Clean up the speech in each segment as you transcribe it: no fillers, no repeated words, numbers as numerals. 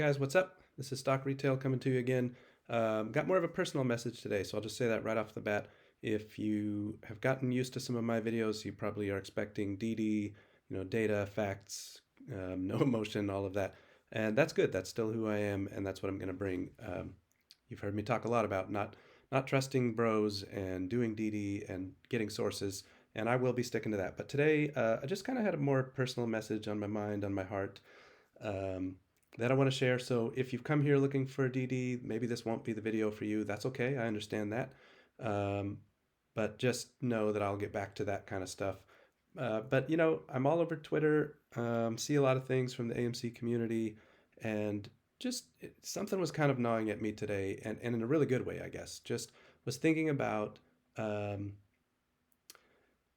Guys, what's up? This is Stock Retail coming to you again. Got more of a personal message today, so I'll just say that right off the bat. If you have gotten used to some of my videos, you probably are expecting DD, data, facts, no emotion, all of that. And that's good. That's still who I am, and that's what I'm going to bring. You've heard me talk a lot about not trusting bros and doing DD and getting sources, and I will be sticking to that. But today, I just kind of had a more personal message on my mind, on my heart. Um, that I want to share. So if you've come here looking for DD, maybe this won't be the video for you. That's okay. I understand that. Um, but just know that I'll get back to that kind of stuff. But I'm all over Twitter, see a lot of things from the AMC community, and something was kind of gnawing at me today, and in a really good way, I guess. Just was thinking about um,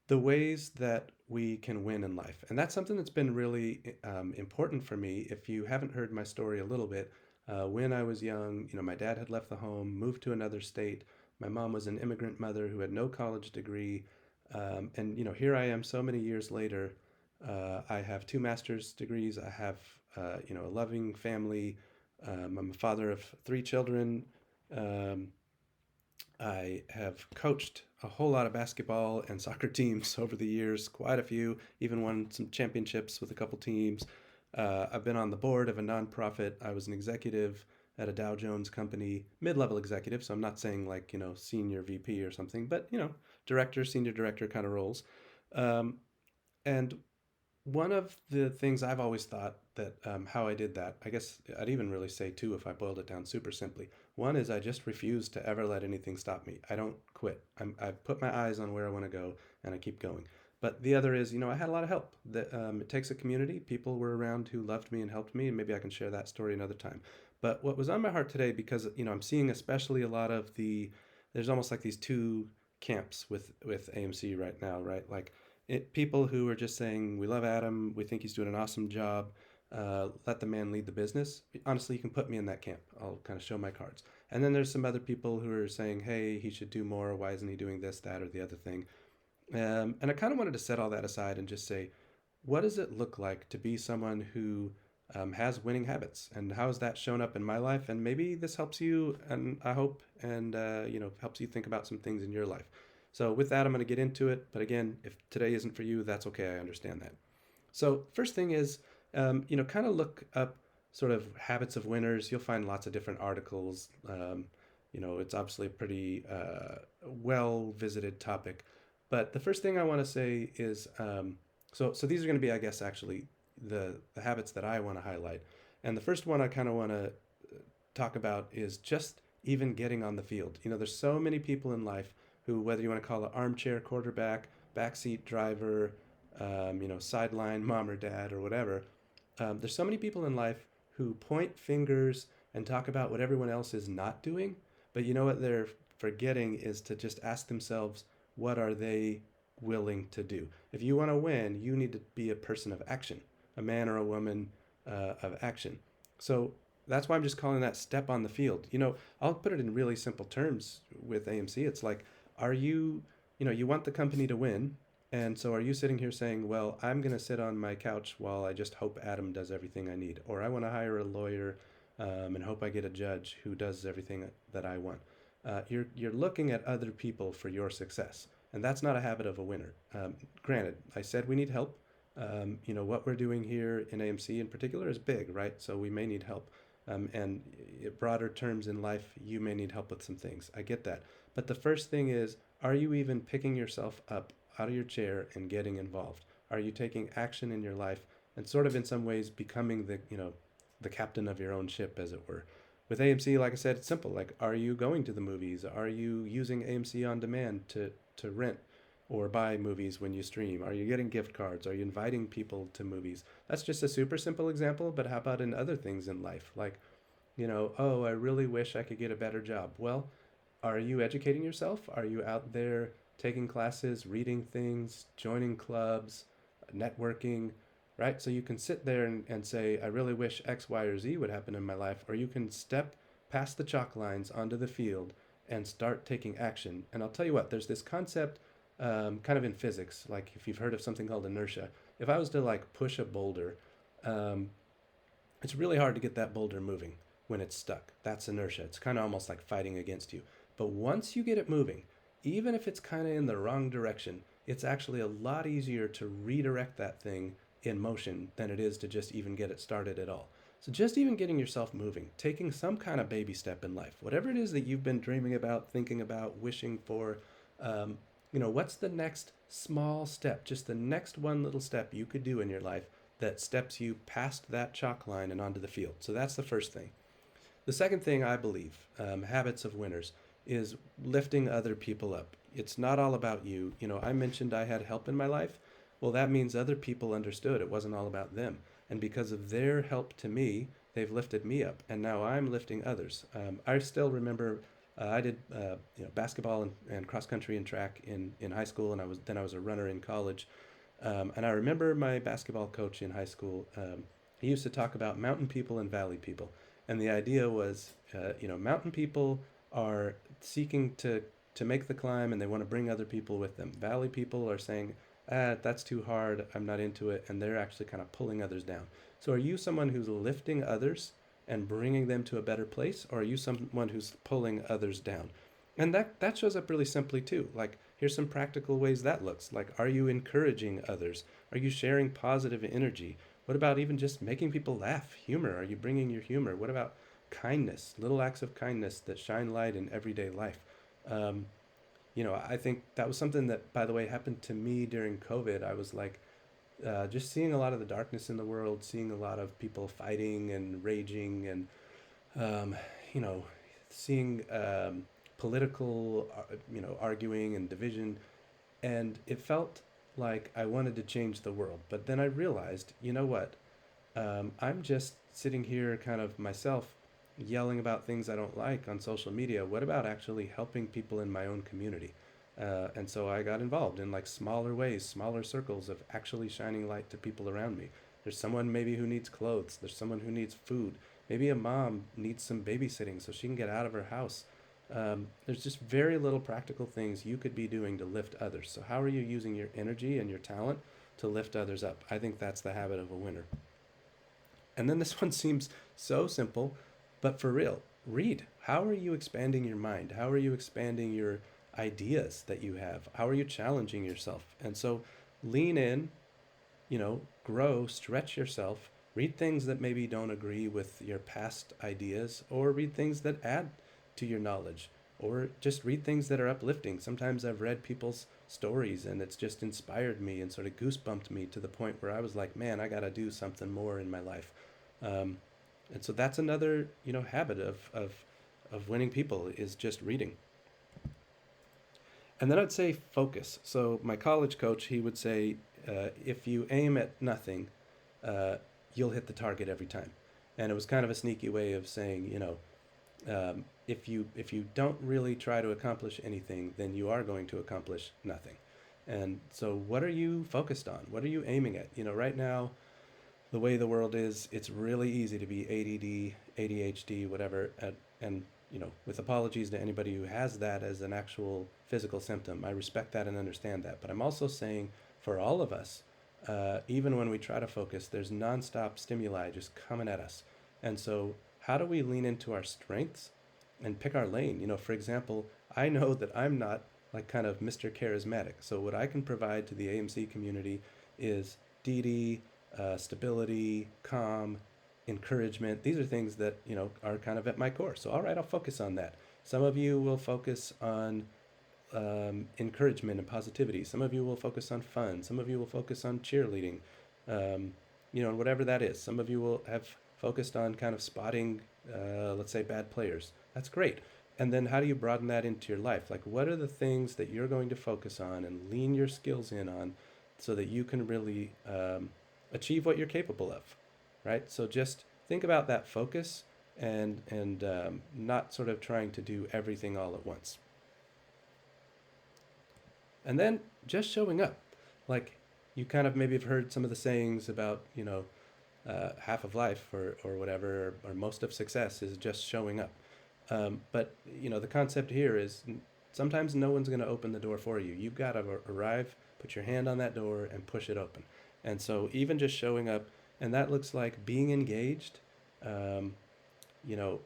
the ways that we can win in life. And that's something that's been really important for me. If you haven't heard my story a little bit, when I was young, my dad had left the home, moved to another state. My mom was an immigrant mother who had no college degree. And here I am so many years later. I have two master's degrees. I have, a loving family. I'm a father of three children. Um, I have coached a whole lot of basketball and soccer teams over the years, quite a few, even won some championships with a couple teams. I've been on the board of a nonprofit. I was an executive at a Dow Jones company, mid-level executive, so I'm not saying like, senior VP or something, but, director, senior director kind of roles. Um, and one of the things I've always thought that how I did that, I guess I'd even really say two if I boiled it down super simply. One is I just refuse to ever let anything stop me. I don't quit. I've put my eyes on where I want to go and I keep going. But the other is, I had a lot of help. It takes a community. People were around who loved me and helped me, and maybe I can share that story another time. But what was on my heart today, because I'm seeing especially a lot of there's almost like these two camps with AMC right now, right? Like people who are just saying, we love Adam, we think he's doing an awesome job, let the man lead the business. Honestly, you can put me in that camp. I'll kind of show my cards. And then there's some other people who are saying, hey, he should do more. Why isn't he doing this, that, or the other thing? And I kind of wanted to set all that aside and just say, what does it look like to be someone who has winning habits? And how has that shown up in my life? And maybe this helps you, and I hope, and helps you think about some things in your life. So with that, I'm going to get into it. But again, if today isn't for you, that's okay. I understand that. So first thing is, kind of look up sort of habits of winners. You'll find lots of different articles. It's obviously a pretty well visited topic. But the first thing I want to say is, so these are going to be, I guess, actually the habits that I want to highlight. And the first one I kind of want to talk about is just even getting on the field. There's so many people in life who, whether you want to call it armchair quarterback, backseat driver, sideline mom or dad or whatever, there's so many people in life who point fingers and talk about what everyone else is not doing. But you know what they're forgetting is to just ask themselves, what are they willing to do? If you want to win, you need to be a person of action, a man or a woman of action. So that's why I'm just calling that step on the field. I'll put it in really simple terms with AMC. It's like, are you, you want the company to win. And so are you sitting here saying, well, I'm going to sit on my couch while I just hope Adam does everything I need? Or I want to hire a lawyer and hope I get a judge who does everything that I want. You're looking at other people for your success. And that's not a habit of a winner. Granted, I said we need help. What we're doing here in AMC in particular is big, right? So we may need help. And in broader terms in life, you may need help with some things. I get that. But the first thing is, are you even picking yourself up out of your chair and getting involved? Are you taking action in your life and sort of in some ways becoming the captain of your own ship, as it were? With AMC, like I said, it's simple. Like, are you going to the movies? Are you using AMC on demand to rent or buy movies when you stream? Are you getting gift cards? Are you inviting people to movies? That's just a super simple example, but how about in other things in life? Like, oh, I really wish I could get a better job. Well, are you educating yourself? Are you out there taking classes, reading things, joining clubs, networking, right? So you can sit there and say, I really wish X, Y, or Z would happen in my life. Or you can step past the chalk lines onto the field and start taking action. And I'll tell you what, there's this concept kind of in physics, like if you've heard of something called inertia. If I was to like push a boulder, um, It's really hard to get that boulder moving when it's stuck. That's inertia. It's kind of almost like fighting against you. But once you get it moving, even if it's kind of in the wrong direction, it's actually a lot easier to redirect that thing in motion than it is to just even get it started at all. So, just even getting yourself moving, taking some kind of baby step in life, whatever it is that you've been dreaming about, thinking about, wishing for, um, what's the next small step, just the next one little step you could do in your life that steps you past that chalk line and onto the field. So that's the first thing. The second thing I believe, habits of winners, is lifting other people up. It's not all about you. I mentioned I had help in my life. Well, that means other people understood it wasn't all about them. And because of their help to me, they've lifted me up. And now I'm lifting others. I still remember I did basketball and cross country and track in high school, and I was a runner in college. And I remember my basketball coach in high school. He used to talk about mountain people and valley people, and the idea was, mountain people are seeking to make the climb, and they want to bring other people with them. Valley people are saying, that's too hard. I'm not into it, and they're actually kind of pulling others down. So, are you someone who's lifting others and bringing them to a better place, or are you someone who's pulling others down? And that shows up really simply too. Like, here's some practical ways that looks. Like, are you encouraging others? Are you sharing positive energy? What about even just making people laugh? Humor. Are you bringing your humor? What about kindness? Little acts of kindness that shine light in everyday life. Um, I think that was something that, by the way, happened to me during COVID. I was like, just seeing a lot of the darkness in the world, seeing a lot of people fighting and raging, and um, you know, seeing political, arguing and division, and it felt like I wanted to change the world. But then I realized, you know what? I'm just sitting here, kind of myself, yelling about things I don't like on social media. What about actually helping people in my own community? And so I got involved in like smaller ways, smaller circles of actually shining light to people around me. There's someone maybe who needs clothes. There's someone who needs food. Maybe a mom needs some babysitting so she can get out of her house. There's just very little practical things you could be doing to lift others. So, how are you using your energy and your talent to lift others up? I think that's the habit of a winner. And then this one seems so simple, but for real, read. How are you expanding your mind? How are you expanding your ideas that you have? How are you challenging yourself? And so lean in, grow, stretch yourself, read things that maybe don't agree with your past ideas, or read things that add to your knowledge, or just read things that are uplifting. Sometimes I've read people's stories and it's just inspired me and sort of goosebumped me to the point where I was like, man, I got to do something more in my life. Um, and so that's another, habit of winning people is just reading. And then I'd say focus. So my college coach, he would say, if you aim at nothing, uh, you'll hit the target every time. And it was kind of a sneaky way of saying, if you don't really try to accomplish anything, then you are going to accomplish nothing. And so, what are you focused on? What are you aiming at? Right now, the way the world is, it's really easy to be ADD, ADHD, whatever. And with apologies to anybody who has that as an actual physical symptom, I respect that and understand that. But I'm also saying for all of us, even when we try to focus, there's nonstop stimuli just coming at us. And so, how do we lean into our strengths and pick our lane? For example, I know that I'm not like kind of Mr. Charismatic. So, what I can provide to the AMC community is DD, stability, calm, encouragement. These are things that, are kind of at my core. So, all right, I'll focus on that. Some of you will focus on encouragement and positivity. Some of you will focus on fun. Some of you will focus on cheerleading, and whatever that is. Some of you will have focused on kind of spotting, let's say, bad players. That's great. And then how do you broaden that into your life? Like, what are the things that you're going to focus on and lean your skills in on so that you can really achieve what you're capable of, right? So just think about that focus and not sort of trying to do everything all at once. And then just showing up. Like, you kind of maybe have heard some of the sayings about, half of life or whatever, or most of success is just showing up. But, the concept here is sometimes no one's going to open the door for you. You've got to arrive, put your hand on that door, and push it open. And so even just showing up, and that looks like being engaged, um, you know,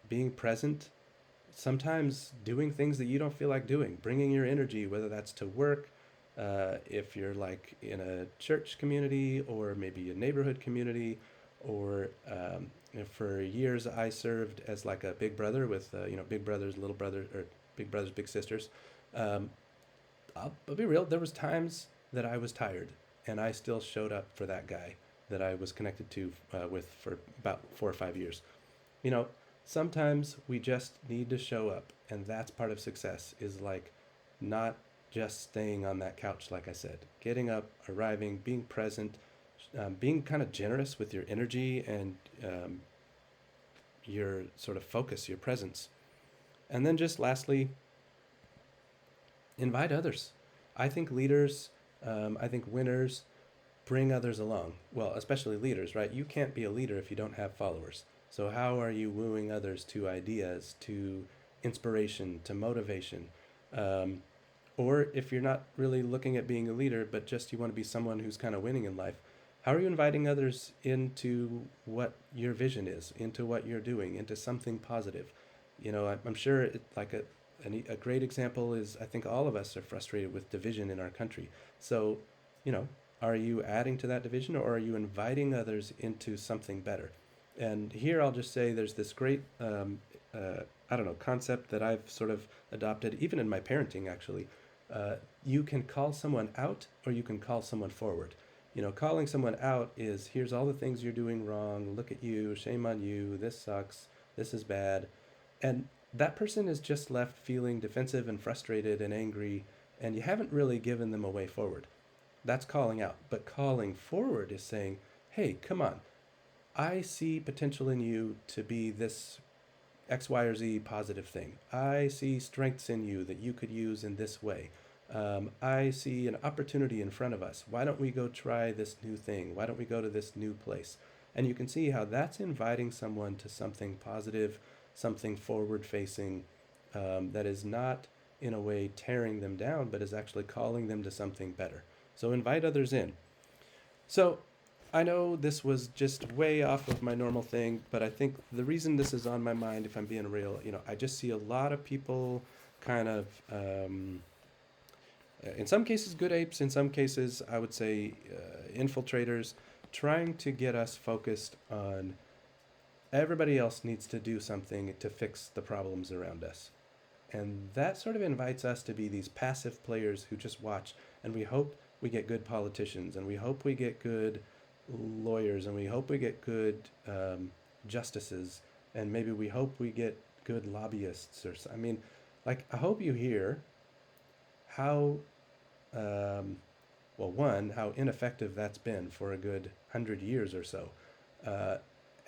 being present, sometimes doing things that you don't feel like doing, bringing your energy, whether that's to work, if you're like in a church community or maybe a neighborhood community, or for years I served as like a big brother with, big brothers, little brothers, or big brothers, big sisters. Um, I'll be real. There was times that I was tired, and I still showed up for that guy that I was connected to with for about 4 or 5 years. You know, sometimes we just need to show up, and that's part of success. Is like not just staying on that couch, like I said, getting up, arriving, being present, being kind of generous with your energy and your sort of focus, your presence, and then just lastly, invite others. I think leaders, I think winners bring others along. Well, especially leaders, right? You can't be a leader if you don't have followers. So, how are you wooing others to ideas, to inspiration, to motivation? Um, or if you're not really looking at being a leader, but just you want to be someone who's kind of winning in life, how are you inviting others into what your vision is, into what you're doing, into something positive? I'm sure a great example is I think all of us are frustrated with division in our country. So, you know, are you adding to that division or are you inviting others into something better? And here I'll just say there's this great, I don't know, concept that I've sort of adopted, even in my parenting actually. You can call someone out or you can call someone forward. Calling someone out is here's all the things you're doing wrong, look at you, shame on you, this sucks, this is bad. And that person is just left feeling defensive and frustrated and angry, and you haven't really given them a way forward. That's calling out. But calling forward is saying, hey, come on, I see potential in you to be this X, Y, or Z positive thing. I see strengths in you that you could use in this way. I see an opportunity in front of us. Why don't we go try this new thing? Why don't we go to this new place? And you can see how that's inviting someone to something positive, something forward facing, that is not in a way tearing them down, but is actually calling them to something better. So invite others in. So I know this was just way off of my normal thing, but I think the reason this is on my mind, if I'm being real, I just see a lot of people kind of, in some cases, good apes, in some cases, I would say infiltrators, trying to get us focused on everybody else needs to do something to fix the problems around us. And that sort of invites us to be these passive players who just watch, and we hope we get good politicians, and we hope we get good lawyers, and we hope we get good justices, and maybe we hope we get good lobbyists. I hope you hear how, one, how ineffective that's been for a good 100 years or so. Uh,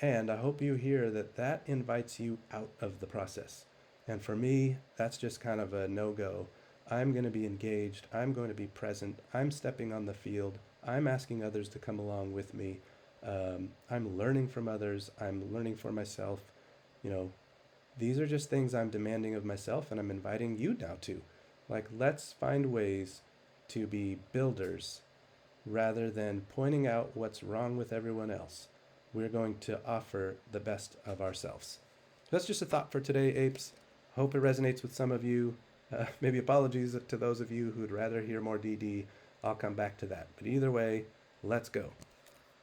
and I hope you hear that that invites you out of the process. And for me, that's just kind of a no go. I'm going to be engaged. I'm going to be present. I'm stepping on the field. I'm asking others to come along with me. I'm learning from others. I'm learning for myself. You know, these are just things I'm demanding of myself, and I'm inviting you now to. Like, let's find ways to be builders rather than pointing out what's wrong with everyone else. We're going to offer the best of ourselves. That's just a thought for today, apes. Hope it resonates with some of you. Maybe apologies to those of you who'd rather hear more DD. I'll come back to that. But either way, let's go.